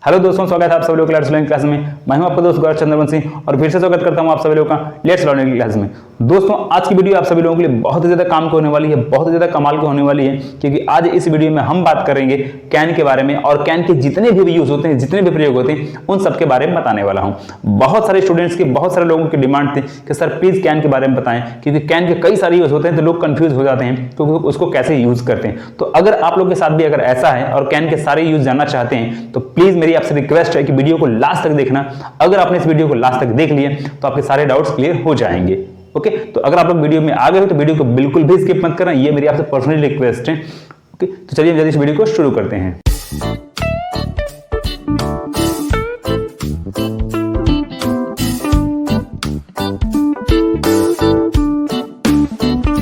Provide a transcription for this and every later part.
Hello दोस्तों, स्वागत है आप सभी लोगों का लर्निंग क्लास में। मैं हूं आपका दोस्त गौरव चंद्रवंशी और फिर से स्वागत करता हूं आप सभी लोगों का लेट्स लर्निंग क्लास में। दोस्तों, आज की वीडियो आप सभी लोगों के लिए बहुत ही ज्यादा काम की होने वाली है, बहुत ही ज्यादा कमाल की होने वाली है, क्योंकि आज इस वीडियो में हम बात करेंगे कैन के बारे में और कैन के जितने भी यूज होते हैं, जितने भी प्रयोग होते हैं, उन सबके बारे में बताने वाला हूं। बहुत सारे स्टूडेंट्स की, बहुत सारे लोगों की डिमांड थी कि सर प्लीज कैन के बारे में बताएं, क्योंकि कैन के कई सारे यूज होते हैं तो लोग कंफ्यूज हो जाते हैं तो उसको कैसे यूज करते हैं। तो अगर आप लोग के साथ भी अगर ऐसा है और कैन के सारे यूज जानना चाहते हैं तो प्लीज मेरी आपसे रिक्वेस्ट है कि वीडियो को लास्ट तक देखना। अगर आपने इस वीडियो को लास्ट तक देख लिया तो आपके सारे डाउट्स क्लियर हो जाएंगे। ओके, तो अगर आप लोग वीडियो में आ गए हो तो वीडियो को बिल्कुल भी स्किप मत करना, ये मेरी आपसे पर्सनली रिक्वेस्ट है। ओके, तो चलिए जल्दी इस वीडियो को शुरू करते हैं।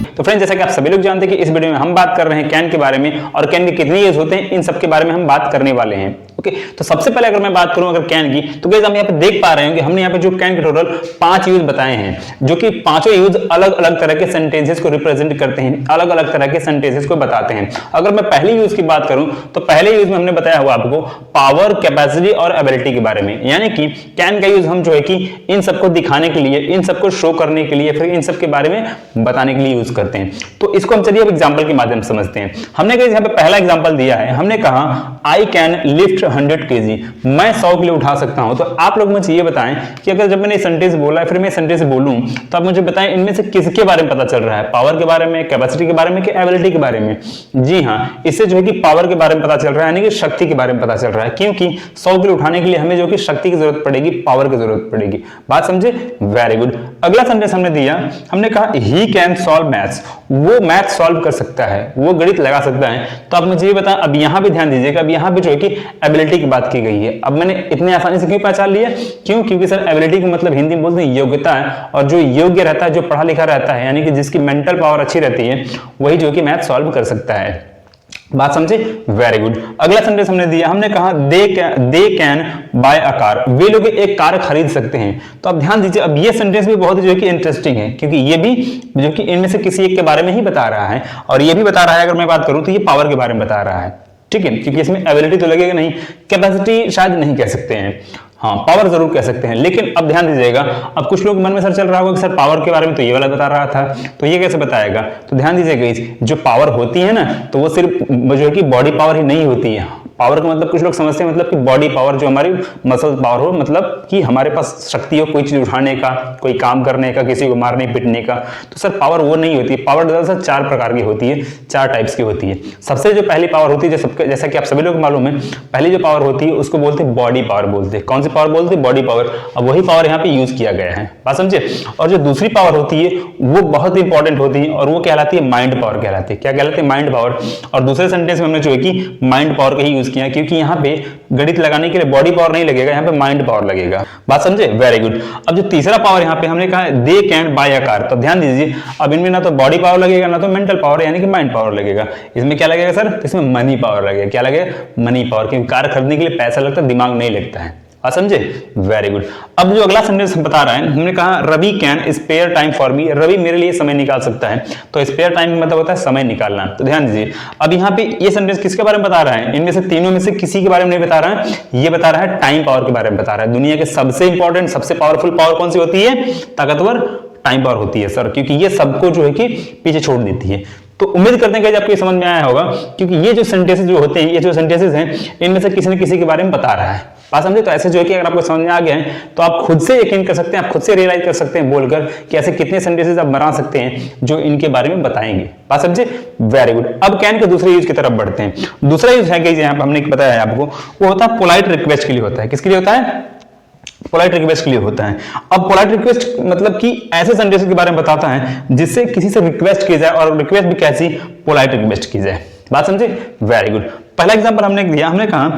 तो फ्रेंड्स, जैसा कि आप सभी लोग जानते हैं कि इस वीडियो में हम बात कर रहे हैं कैन के बारे में और कैन के कितने यूज होते हैं, इन सब के बारे में हम बात करने वाले हैं। ओके, तो सबसे पहले अगर मैं बात करूं अगर कैन की, तो गाइस हम यहाँ पे देख पा रहे हैं कि हमने यहाँ पे जो कैन के टोटल 5 यूज बताए हैं, जो कि पांचों यूज अलग अलग तरह के सेंटेंसेस को रिप्रेजेंट करते हैं, अलग अलग तरह के सेंटेंसेस को बताते हैं। अगर मैं पहले यूज की बात करूं तो पहले यूज में हमने बताया हुआ आपको पावर, कैपेसिटी और एबिलिटी के बारे में, यानी कि कैन का यूज हम जो है कि इन सबको दिखाने के लिए, इन सबको शो करने के लिए, फिर इन सब के बारे में बताने के लिए यूज करते हैं। तो इसको हम चलिए अब एग्जांपल के माध्यम से समझते हैं। हमने यहाँ पे पहला एग्जांपल दिया है, हमने कहा आई कैन लिफ्ट 100 kg, मैं 100 किलो उठा सकता हूं। तो आप लोग मुझे ये बताएं कि अगर जब मैंने सेंटेंस बोला है फिर मैं सेंटेंस बोलूं तो आप मुझे बताएं इनमें से किसके बारे में पता चल रहा है, पावर के बारे में, कैपेसिटी के बारे में कि एबिलिटी के बारे में। जी हाँ, इससे जो है कि पावर के बारे में पता चल रहा है, यानी कि शक्ति के बारे में पता चल रहा है, क्योंकि 100 किलो उठाने के लिए हमें जो कि शक्ति की जरूरत पड़ेगी, पावर की जरूरत पड़ेगी। बात समझे? Very good. अगला सेंटेंस हमने दिया, हमने कहा ही कैन सॉल्व मैथ्स, वो मैथ सॉल्व कर सकता है, वो गणित लगा सकता है। तो आप मुझे ये बताएं, अब यहां भी ध्यान दीजिएगा, अब यहां पे जो है कि एबिलिटी की बात की गई है। अब मैंने इतने आसानी से क्यों पहचान लिया? क्यों? क्योंकि सर एबिलिटी का मतलब हिंदी में बोलते हैं योग्यता है, और जो योग्य रहता है, जो पढ़ा लिखा रहता है, यानी कि जिसकी मेंटल पावर अच्छी रहती है, वही जो कि मैथ सॉल्व कर सकता है। बात समझे? Very good. अगला सेंटेंस हमने दिया, हमने कहा they can buy a car, वे लोग एक कार खरीद सकते हैं। तो अब ध्यान दीजिए, अब ये सेंटेंस भी बहुत जो है कि इंटरेस्टिंग है, क्योंकि ये भी जो कि इनमें से किसी एक के बारे में ही बता रहा है, और ये भी बता रहा है, अगर मैं बात करूं तो ये पावर के बारे में बता रहा है, ठीक है, क्योंकि इसमें एबिलिटी तो लगेगा नहीं, कैपेसिटी शायद नहीं कह सकते हैं, हाँ पावर जरूर कह सकते हैं। लेकिन अब ध्यान दीजिएगा, अब कुछ लोग मन में सर चल रहा होगा कि सर पावर के बारे में तो ये वाला बता रहा था, तो ये कैसे बताएगा? तो ध्यान दीजिएगा, जो पावर होती है ना, तो वो सिर्फ जो है कि बॉडी पावर ही नहीं होती है। पावर का मतलब कुछ लोग समझते हैं मतलब कि बॉडी पावर, जो हमारी मसल पावर हो, मतलब कि हमारे पास शक्ति हो कोई चीज उठाने का, कोई काम करने का, किसी को मारने पीटने का। तो सर पावर वो नहीं होती। पावर दरअसल 4 प्रकार की होती है, 4 टाइप्स की होती है। सबसे जो पहली पावर होती है, जैसा कि आप सभी लोग को मालूम है, पहली जो पावर होती है उसको बोलते हैं बॉडी पावर बोलते हैं। कौन सी पावर बोलते हैं? Body power. अब वही पावर यहाँ पे यूज किया गया है, बात समझे? और जो दूसरी पावर होती है वो बहुत इंपॉर्टेंट होती है, और वो कहलाती है माइंड पावर कहलाती है। क्या कहलाती है? Mind power. और दूसरे सेंटेंस में हमने जो है कि माइंड पावर का ही यूज किया, क्योंकि यहाँ पे गणित लगाने के लिए बॉडी पावर नहीं लगेगा, यहाँ पे माइंड पावर लगेगा। बात समझे? Very good. अब जो तीसरा पावर यहाँ पे हमने कहा they can buy a car, तो ध्यान दीजिए, अब इनमें ना तो बॉडी पावर लगेगा, ना तो मेंटल पावर यानी कि माइंड पावर लगेगा। इसमें क्या लगेगा सर? इसमें मनी पावर लगेगा। क्या लगेगा? मनी पावर, क्योंकि कार खरीदने के लिए पैसा लगता है, दिमाग नहीं लगता है। समझे? Very good. अब जो अगला सेंटेंस बता रहा है, हमने कहा Ravi can spare time for me, Ravi मेरे लिए समय निकाल सकता है। तो स्पेयर टाइम मतलब होता है समय निकालना। तो ध्यान दीजिए, अब यहाँ पे ये सेंटेंस किसके बारे में बता रहा है? इनमें से तीनों में से किसी के बारे में नहीं बता रहा है, ये बता रहा है टाइम पावर के बारे में बता रहा है। दुनिया के सबसे इंपॉर्टेंट, सबसे पावरफुल पावर कौन सी होती है? ताकतवर टाइम पावर होती है सर, क्योंकि ये सबको जो है कि पीछे छोड़ देती है। तो उम्मीद करते हैं कि आपको समझ में आया होगा, क्योंकि ये जो सेंटेंसेस जो होते हैं, ये जो सेंटेंसेस हैं, इनमें से किसी न किसी के बारे में बता रहा है। बात समझे? तो ऐसे जो है कि अगर आपको समझ में आ गया है तो आप खुद से यकीन कर सकते हैं, आप खुद से रियलाइज कर सकते हैं बोलकर कि ऐसे कितने सेंटेंसेस आप बना सकते हैं जो इनके बारे में बताएंगे। बात समझे? Very good. अब कैन के दूसरे यूज की तरफ बढ़ते हैं। दूसरा यूज है कि यहाँ पर हमने बताया है आपको, वो होता है पोलाइट रिक्वेस्ट के लिए होता है। किसके लिए होता है? पोलाइट रिक्वेस्ट के लिए होता है। अब पोलाइट रिक्वेस्ट मतलब कि ऐसे सेंटेंसेस के बारे में बताता है जिससे किसी से रिक्वेस्ट की जाए, और रिक्वेस्ट भी कैसी? पोलाइट रिक्वेस्ट की जाए। बात समझे? Very good. पहला एग्जांपल हमने दिया, हमने कहा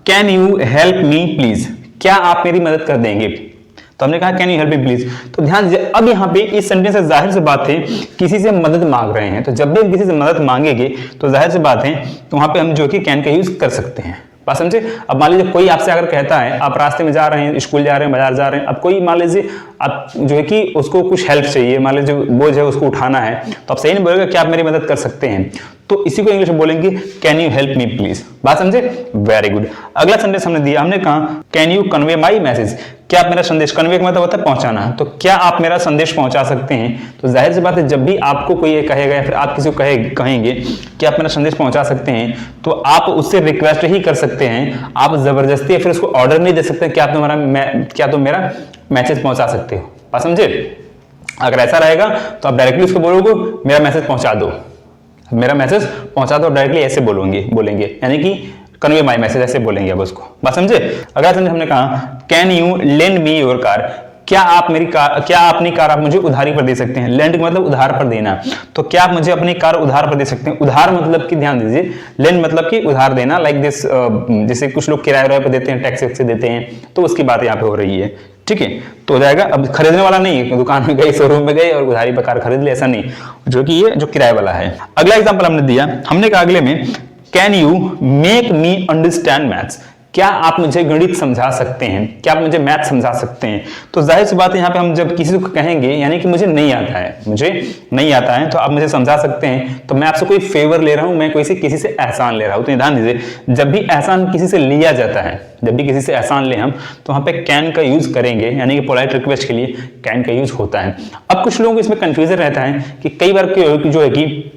can you help me please, क्या आप मेरी मदद कर देंगे? तो हमने कहा can you help me please. तो ध्यान दीजिए, अब यहाँ पे इस सेंटेंस से जाहिर सी बात है किसी से मदद मांग रहे हैं, तो जब भी हम किसी से मदद मांगेंगे तो जाहिर सी बात है तो वहां पे हम जो कि कैन का यूज कर सकते हैं। बात समझे? अब मान लीजिए कोई आपसे अगर कहता है, आप रास्ते में जा रहे हैं, स्कूल जा रहे हैं, बाजार जा रहे हैं, अब कोई मान लीजिए आप जो है कि उसको कुछ हेल्प चाहिए, मान लीजिए बोझ है उसको उठाना है, तो आप सही नहीं बोलेगा कि आप मेरी मदद कर सकते हैं। तो इसी को इंग्लिश में बोलेंगे can you help me please. बात समझे? Very good. अगला सेंटेंस हमने दिया, हमने कहा can you convey my message, क्या आप मेरा संदेश, कन्वे का मतलब होता है पहुंचाना, तो क्या आप मेरा संदेश पहुंचा सकते हैं। तो जाहिर सी बात है जब भी आपको कोई ये कहेगा या फिर आप किसी को कहेंगे कि आप मेरा संदेश पहुंचा सकते हैं, तो आप उससे रिक्वेस्ट ही कर सकते हैं, आप जबरदस्ती या फिर उसको ऑर्डर नहीं दे सकते क्या तुम मेरा मैसेज पहुंचा सकते हो। बात समझे? अगर ऐसा रहेगा तो आप डायरेक्टली उसको बोलोगे मेरा मैसेज पहुंचा दो, मेरा मैसेज पहुंचा दो, डायरेक्टली ऐसे बोलेंगे यानी कि कन्वे माई मैसेज ऐसे बोलेंगे अब उसको। बात समझे? अगला सेंटेंस हमने कहा can you lend me your car, क्या आप अपनी कार आप मुझे उधारी पर दे सकते हैं। लेंड का मतलब उधार पर देना, तो क्या आप मुझे अपनी कार उधार पर दे सकते हैं। उधार मतलब कि ध्यान दीजिए, लेंड मतलब कि उधार देना, लाइक दिस, जैसे कुछ लोग किराए पर देते हैं, टैक्स से देते हैं, तो उसकी बात यहाँ पे हो रही है। ठीक है, तो हो जाएगा। अब खरीदने वाला नहीं है, दुकान में गए, शोरूम में गए और उधारी पर कार खरीद ले, ऐसा नहीं, जो कि ये जो किराए वाला है। अगला एग्जांपल हमने दिया, हमने कहा अगले में can you make me understand maths, क्या आप मुझे गणित समझा सकते हैं, क्या आप मुझे मैथ समझा सकते हैं। तो जाहिर सी बात है यहाँ पे हम जब किसी को कहेंगे यानी कि मुझे नहीं आता है तो आप मुझे समझा सकते हैं, तो मैं आपसे कोई फेवर ले रहा हूं, मैं किसी से एहसान ले रहा हूं। तो ध्यान दीजिए, जब भी एहसान किसी से लिया जाता है, जब भी किसी से एहसान ले हम, तो वहां पे कैन का यूज करेंगे, यानी कि पोलाइट रिक्वेस्ट के लिए कैन का यूज होता है। अब कुछ लोगों को इसमें कंफ्यूजन रहता है कि कई बार जो है कि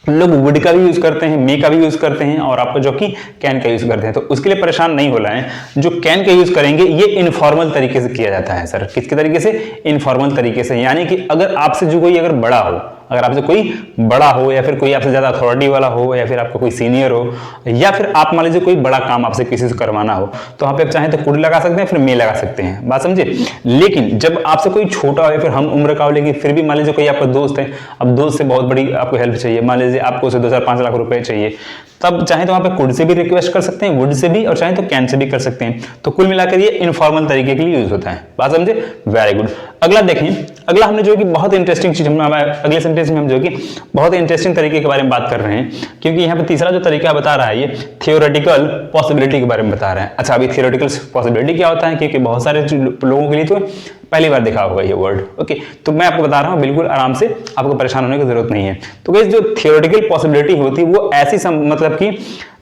लोग वुड का भी यूज करते हैं, मे का भी यूज करते हैं और आपको जो कि कैन का यूज करते हैं, तो उसके लिए परेशान नहीं होना है। जो कैन का यूज करेंगे ये इनफॉर्मल तरीके से किया जाता है सर। किसके तरीके से? इनफॉर्मल तरीके से, यानी कि अगर आपसे जो कोई अगर बड़ा हो, अगर आपसे कोई बड़ा हो या फिर कोई आपसे ज्यादा अथॉरिटी वाला हो या फिर आपका कोई सीनियर हो, या फिर आप मान लीजिए कोई बड़ा काम आपसे किसी से करवाना हो, तो वहां पे आप चाहें तो कुड लगा सकते हैं, फिर मे लगा सकते हैं। बात समझे? लेकिन जब आपसे कोई छोटा हो या फिर हम उम्र का हो, लेकिन फिर भी मान लीजिए कोई आपका दोस्त है, अब दोस्त से बहुत बड़ी आपको हेल्प चाहिए, मान लीजिए आपको उसे 2-5 लाख रुपए चाहिए, तब चाहे तो वहां पे कुड से भी रिक्वेस्ट कर सकते हैं, वुड से भी, और चाहे तो कैन से भी कर सकते हैं। तो कुल मिलाकर ये इनफॉर्मल तरीके के लिए यूज होता है। बात समझे? Very good. अगला देखें, अगला हमने जो कि बहुत इंटरेस्टिंग चीज, हम अगले सेंटेंस में हम जो कि बहुत इंटरेस्टिंग तरीके के बारे में बात कर रहे हैं, क्योंकि यहाँ पे तीसरा जो तरीका बता रहा है ये थियोरेटिकल पॉसिबिलिटी के बारे में बता रहा है। अच्छा, अभी थियोरेटिकल पॉसिबिलिटी क्या होता है, क्योंकि बहुत सारे लोगों के लिए तो पहली बार देखा होगा ये वर्ड। ओके, तो मैं आपको बता रहा हूँ बिल्कुल आराम से, आपको परेशान होने की जरूरत नहीं है। तो गाइस, जो थियोरेटिकल पॉसिबिलिटी होती है वो ऐसी मतलब कि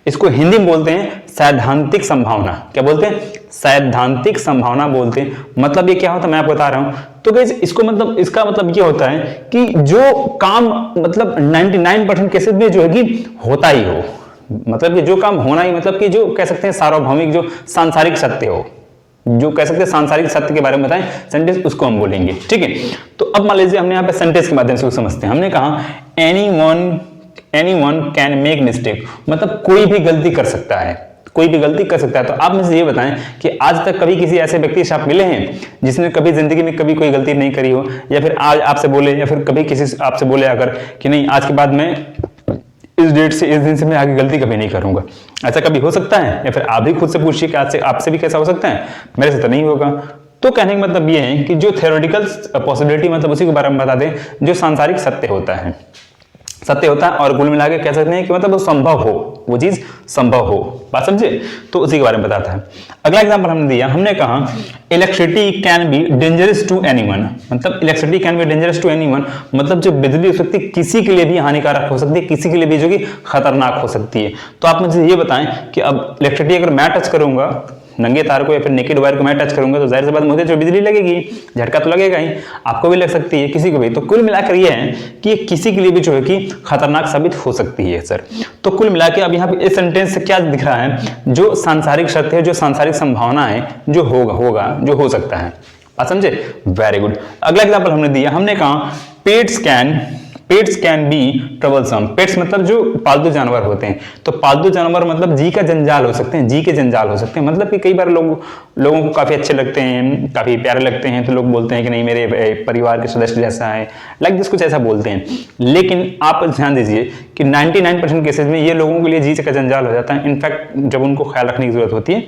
इसको हिंदी में बोलते हैं सैद्धांतिक संभावना। क्या बोलते हैं? सैद्धांतिक संभावना बोलते हैं। मतलब ये क्या होता है मैं आपको बता रहा हूं। तो गाइस, इसका मतलब ये होता है कि जो काम मतलब 99% केसेस में जो है कि होता ही हो, मतलब कि जो काम होना ही, मतलब कि जो कह सकते हैं सार्वभौमिक, जो सांसारिक सत्य हो, जो कह सकते हैं सांसारिक सत्य के बारे में बताएं सेंटेंस, उसको हम बोलेंगे। ठीक है, तो अब मान लीजिए हमने यहाँ पे सेंटेंस के माध्यम से समझते हैं। हमने कहा एनीवन कैन मेक मिस्टेक, मतलब कोई भी गलती कर सकता है, कोई भी गलती कर सकता है। तो आप मुझे ये बताएं कि आज तक कभी किसी ऐसे व्यक्ति से आप मिले हैं जिसने कभी जिंदगी में कभी कोई गलती नहीं करी हो, या फिर आज आपसे बोले, या फिर कभी किसी से आपसे बोले अगर कि नहीं आज के बाद मैं इस डेट से इस दिन से मैं आगे गलती कभी नहीं करूंगा। ऐसा कभी हो सकता है? या फिर आप भी खुद से पूछिए कि आज से आपसे भी कैसा हो सकता है? मेरे से तो नहीं होगा। तो कहने का मतलब ये है कि जो थियोरेटिकल पॉसिबिलिटी मतलब उसी के बारे में बता दें जो सांसारिक सत्य होता है, और कुल मिला के कह सकते हैं कि मतलब वो संभव हो, वो चीज संभव हो। बात समझे? तो उसी के बारे में बताता है। अगला एग्जांपल हमने दिया, हमने कहा electricity can be dangerous to anyone, मतलब electricity can be dangerous to anyone, मतलब जो बिजली हो सकती है किसी के लिए भी हानिकारक हो सकती है, किसी के लिए भी जो कि खतरनाक हो सकती है। तो आप मुझे ये बताएं कि अब इलेक्ट्रिसिटी अगर मैं टच करूंगा, नंगे तार को या फिर नेकेड वायर को मैं टच करूंगा, तो जाहिर सी बात मुझे जो बिजली लगेगी, झटका तो लगेगा ही, आपको भी लग सकती है, किसी को भी। तो कुल मिलाकर ये है कि किसी के लिए भी जो है कि खतरनाक साबित हो सकती है सर। तो कुल मिलाकर अब यहाँ पे इस सेंटेंस से क्या दिख रहा है, जो सांसारिक सत्य है, जो सांसारिक संभावना है, जो होगा जो हो सकता है। बात समझे? Very good. अगला एग्जाम्पल हमने दिया, हमने कहा pets can be troublesome. Pets मतलब जो पालतू जानवर होते हैं, तो पालतू जानवर मतलब जी का जंजाल हो सकते हैं, जी के जंजाल हो सकते हैं। मतलब कि कई बार लोगों को काफी अच्छे लगते हैं, काफी प्यारे लगते हैं, तो लोग बोलते हैं कि नहीं मेरे परिवार के सदस्य जैसा है, लाइक दिस, कुछ ऐसा बोलते हैं। लेकिन आप ध्यान दीजिए कि 99% केसेस में ये लोगों के लिए जी का जंजाल हो जाता है, इनफैक्ट जब उनको ख्याल रखने की जरूरत होती है,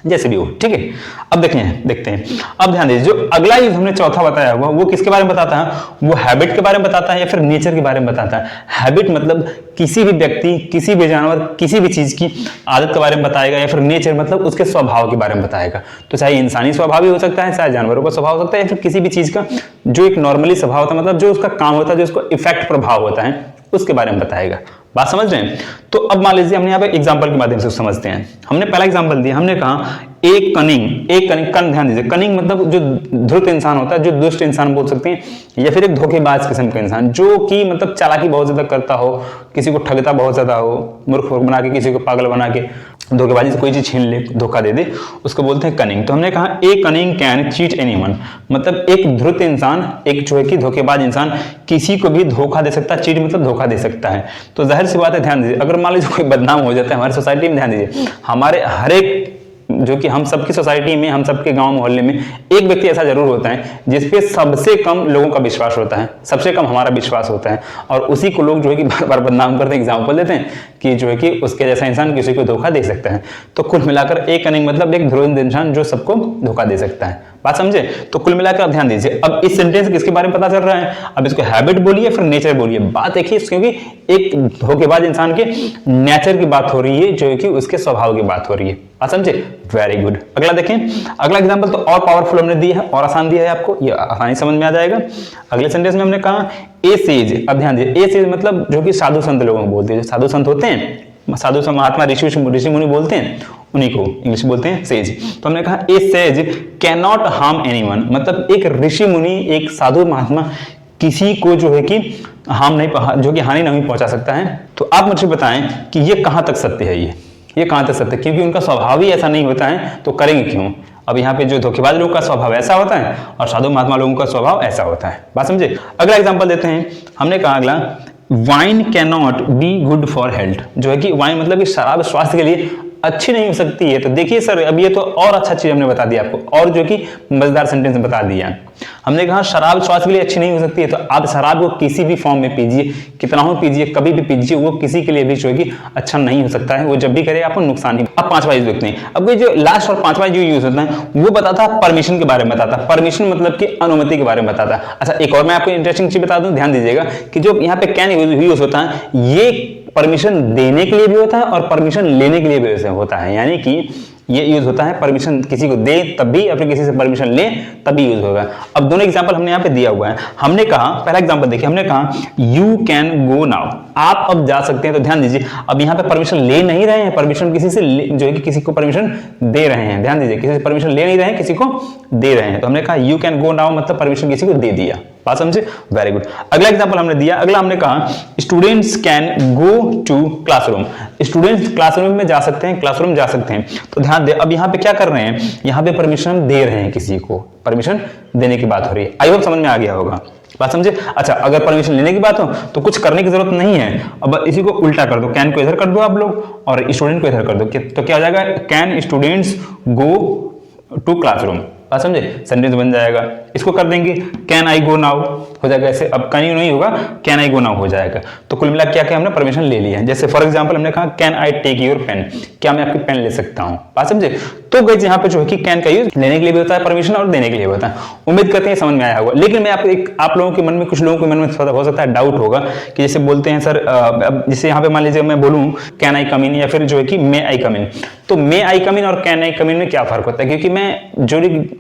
जैसे भी हो। ठीक है, अब देखते हैं। अब ध्यान दीजिए, जो अगला यूज हमने चौथा बताया हुआ वो किसके बारे में बताता है? वो हैबिट के बारे में बताता है या फिर नेचर के बारे में बताता है। हैबिट मतलब किसी भी व्यक्ति, किसी भी जानवर, किसी भी चीज की आदत के बारे में बताएगा, या फिर नेचर मतलब उसके स्वभाव के बारे में बताएगा। तो चाहे इंसानी स्वभाव भी हो सकता है, चाहे जानवरों का स्वभाव हो सकता है, या फिर किसी भी चीज का जो एक नॉर्मली स्वभाव होता है, मतलब जो उसका काम होता है, जो उसका इफेक्ट प्रभाव होता है, उसके बारे में बताएगा। बात समझ रहे हैं? तो अब मान लीजिए हमने यहाँ पे एग्जांपल के माध्यम से समझते हैं। हमने पहला एग्जांपल दिया, हमने कहा एक कनिंग, ध्यान दीजिए, कनिंग मतलब जो धूर्त इंसान होता है, जो दुष्ट इंसान बोल सकते हैं, या फिर एक धोखेबाज किस्म का इंसान जो कि मतलब चालाकी बहुत ज्यादा करता हो, किसी को ठगता बहुत ज्यादा हो, मूर्ख बना के, किसी को पागल बना के धोखेबाजी से कोई चीज छीन ले, धोखा दे दे, उसको बोलते हैं कनिंग। तो हमने कहा ए कनिंग कैन चीट एनीवन, मतलब एक धूर्त इंसान, एक जो है कि धोखेबाज इंसान किसी को भी धोखा दे सकता है। चीट मतलब धोखा दे सकता है। तो जाहिर सी बात है, ध्यान दीजिए, अगर मान लीजिए कोई बदनाम हो जाता है हमारी सोसाइटी में, ध्यान दीजिए, हमारे हर एक जो कि हम सबकी सोसाइटी में, हम सबके गांव मोहल्ले में एक व्यक्ति ऐसा जरूर होता है जिसपे सबसे कम लोगों का विश्वास होता है, सबसे कम हमारा विश्वास होता है, और उसी को लोग जो है कि बार बार बदनाम करते हैं, एग्जाम्पल देते हैं कि जो है कि उसके जैसा इंसान किसी को धोखा दे सकता है। तो कुल मिलाकर एक कनिंग मतलब एक ध्रुव इंसान जो सबको धोखा दे सकता है। बात समझे? तो कुल मिलाकर आप ध्यान दीजिए। अब इस सेंटेंस किसके बारे में पता चल रहा है? अब इसको हैबिट बोलिए फिर नेचर बोलिए, बात देखिए, क्योंकि एक धोखेबाज इंसान के नेचर की बात हो रही है, जो कि उसके स्वभाव की बात हो रही है। बात समझे? Very good. अगला देखें, अगला एग्जांपल तो और पावरफुल हमने दिया है और आसान दिया है, आपको ये आसानी समझ में आ जाएगा। अगले सेंटेंस में हमने कहा ए सेज। अब ध्यान दीजिए, ए सेज मतलब जो कि साधु संत लोगों को बोलते हैं, जो साधु संत होते हैं, साधु संत महात्मा ऋषि मुनि बोलते हैं, उन्हीं को इंग्लिश बोलते हैं सेज। तो हमने कहा a sage can not harm anyone, मतलब एक ऋषि मुनि, एक साधु महात्मा किसी को जो है कि हार्म नहीं, जो कि हानि नहीं पहुंचा सकता है। तो आप मुझे बताएं कि ये कहां तक सत्य है, ये कहां तक सत्य है? क्योंकि उनका स्वभाव ही ऐसा नहीं होता है, तो करेंगे क्यों? अब यहाँ पे जो धोखेबाज लोगों का स्वभाव ऐसा होता है और साधु महात्मा लोगों का स्वभाव ऐसा होता है। बात समझे? अगला एग्जांपल देते हैं। हमने कहा अगला, wine can not be good for health, जो है कि वाइन मतलब कि शराब स्वास्थ्य के लिए अच्छी नहीं हो सकती है। तो देखिए सर, अब ये तो और अच्छा चीज हमने बता दिया आपको, और जो कि मजेदार सेंटेंस बता दिया। हमने कहा शराब स्वास्थ्य के लिए अच्छी नहीं हो सकती है, तो आप शराब को किसी भी फॉर्म में पीजिए, कितना हो पीजिए, कभी भी पीजिए, वो किसी के लिए भी जो है कि अच्छा नहीं हो सकता है, वो जब भी करे आपको नुकसान ही। अब पांचवा यूज देखते हैं। अब जो लास्ट और पांचवा जो यूज होता है वो बताता है परमिशन के बारे में, बताता है परमिशन मतलब कि अनुमति के बारे में बताता है। अच्छा, एक और मैं आपको इंटरेस्टिंग चीज बता दूं, ध्यान दीजिएगा कि जो यहाँ पे कैन यूज होता है, ये परमिशन देने के लिए भी होता है और परमिशन लेने के लिए भी होता है। यानी कि ये यूज होता है परमिशन किसी को दे तब भी, या फिर किसी से परमिशन ले तभी यूज होगा। अब दोनों एग्जांपल हमने यहाँ पे दिया हुआ है। हमने कहा, पहला एग्जांपल देखिए, हमने कहा यू कैन गो नाउ, आप अब जा सकते हैं। तो ध्यान दीजिए, अब यहाँ पे परमिशन ले नहीं रहे हैं, परमिशन किसी से जो है कि किसी को परमिशन दे रहे हैं। ध्यान दीजिए, किसी से परमिशन ले नहीं रहे हैं, किसी को दे रहे हैं। तो हमने कहा यू कैन गो नाउ मतलब परमिशन किसी को दे दिया। बात समझे? Very good. अगला एग्जांपल हमने दिया, अगला हमने कहा students can go to classroom, students classroom में जा सकते हैं, क्लासरूम जा सकते हैं। तो ध्यान दे, अब यहाँ पे क्या कर रहे हैं, यहाँ पे परमिशन दे रहे हैं, किसी को परमिशन देने की बात हो रही है। आई होप समझ में आ गया होगा। बात समझे? अच्छा, अगर परमिशन लेने की बात हो तो कुछ करने की जरूरत नहीं है। अब इसी को उल्टा कर दो, कैन को इधर कर दो आप लोग और स्टूडेंट को इधर कर दो, तो क्या हो जाएगा, can students go to classroom. बात समझे? सेंटेंस बन जाएगा। इसको कर देंगे कैन आई गो नाउ, हो जाएगा ऐसे। अब कैन यू नहीं होगा, कैन आई गो नाउ हो जाएगा। तो कुल मिला क्या क्या हमने परमिशन ले लिया है। जैसे फॉर एग्जांपल हमने कहा can I take your pen, क्या मैं आपकी पेन ले सकता हूं। बात समझे? तो गाइस यहाँ पे जो है कि कैन का यूज लेने के लिए भी होता है परमिशन और देने के लिए होता है। उम्मीद करते हैं समझ में आया होगा। लेकिन मैं आप लोगों के मन में, कुछ लोगों के मन में हो सकता है डाउट होगा कि जैसे बोलते हैं सर, जैसे यहाँ पे मान लीजिए मैं बोलूं कैन आई कम इन, या फिर जो है कि मे आई कम इन, तो मे आई कम इन और कैन आई कम इन में क्या फर्क होता है? क्योंकि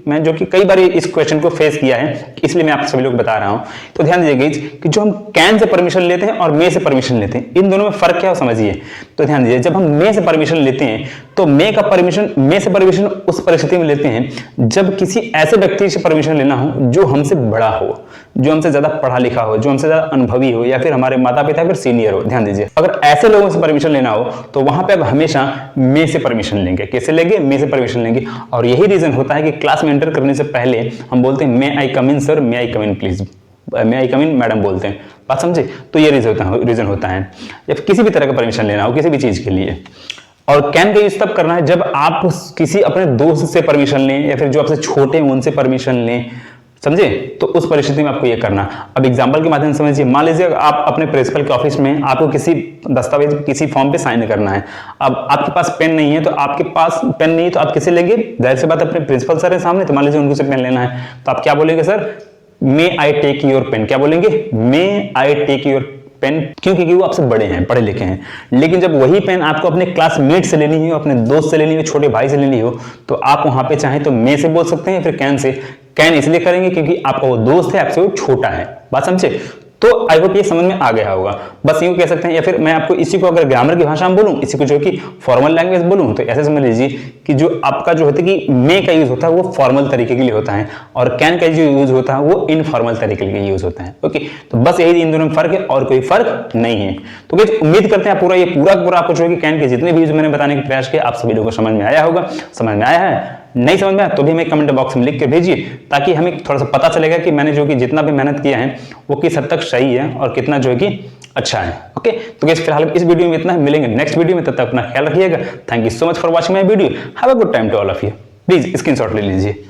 मैं जो कि कई बार इस क्वेश्चन को फेस किया है, इसलिए मैं आप सभी लोग बता रहा हूं। तो ध्यान दीजिए गाइस कि जो हम कैन से परमिशन लेते हैं और मे से परमिशन लेते हैं, इन दोनों में फर्क क्या है समझिए। तो ध्यान दीजिए, जब हम मे से परमिशन लेते हैं तो मे से परमिशन उस परिस्थिति में लेते हैं जब किसी ऐसे व्यक्ति से परमिशन लेना हो जो हमसे बड़ा हो, जो हमसे ज्यादा पढ़ा लिखा हो, जो हमसे ज्यादा अनुभवी हो, या फिर हमारे माता पिता फिर सीनियर हो। ध्यान दीजिए, अगर ऐसे लोगों से परमिशन लेना हो तो वहां पे अब हमेशा मे से परमिशन लेंगे। कैसे लेंगे? मे से परमिशन लेंगे। और यही रीजन होता है कि क्लास में एंटर करने से पहले हम बोलते हैं may I come in sir, may I come in please, may I come in madam बोलते हैं। बात समझे? तो ये रीजन होता है जब किसी भी तरह का परमिशन लेना हो किसी भी चीज के लिए। और कैन का यूज तब करना है जब आप किसी अपने दोस्त से परमिशन लें, या फिर जो आपसे छोटे हैं उनसे परमिशन लें। समझे? तो उस परिस्थिति में आपको ये करना। अब एग्जांपल के माध्यम से समझिए, मान लीजिए आप अपने प्रिंसिपल के ऑफिस में, आपको किसी दस्तावेज, किसी फॉर्म पे साइन करना है। अब आपके पास पेन नहीं है, तो आपके पास पेन नहीं है तो आप किसे लेंगे? जाहिर सी बात अपने प्रिंसिपल सर है सामने, तो मान लीजिए उनको से पेन लेना है, तो आप क्या बोलेंगे? Sir may I take your pen. क्या बोलेंगे? May I take your pen. क्यों? क्योंकि वो आपसे बड़े हैं, पढ़े लिखे हैं। लेकिन जब वही पेन आपको अपने क्लासमेट से लेनी हो, अपने दोस्त से लेनी हो, छोटे भाई से लेनी हो, तो आप वहां पे चाहे तो मे से बोल सकते हैं या फिर कैन से। कैन इसलिए करेंगे क्योंकि आपका वो दोस्त है, आपसे वो छोटा है। बात समझे? तो आई होप ये समझ में आ गया होगा। बस यूं कह सकते हैं, या फिर मैं आपको इसी को अगर ग्रामर की भाषा में बोलूं, इसी को जो कि फॉर्मल लैंग्वेज बोलूं, तो ऐसे समझ लीजिए कि जो आपका जो होता है कि मे का यूज होता है वो फॉर्मल तरीके के लिए होता है, और कैन का जो यूज होता है वो इनफॉर्मल तरीके के लिए यूज होता है। ओके, तो बस यही इन दोनों में फर्क है और कोई फर्क नहीं है। तो गाइस उम्मीद करते हैं पूरा आपको जो है कि कैन के जितने भी यूज मैंने बताने का प्रयास किया आप सभी लोगों को समझ में आया होगा। समझ में आया है? नहीं समझ में आया तो भी हमें कमेंट बॉक्स में लिख के भेजिए, ताकि हमें थोड़ा सा पता चलेगा कि मैंने जो कि जितना भी मेहनत किया है वो किस हद तक सही है और कितना जो है कि अच्छा है। ओके, तो गाइस फिलहाल इस वीडियो में इतना, मिलेंगे नेक्स्ट वीडियो में, तब तक अपना ख्याल रखिएगा। Thank you so much for watching my video. Have a good time to all of you. Please screenshot ले लीजिए।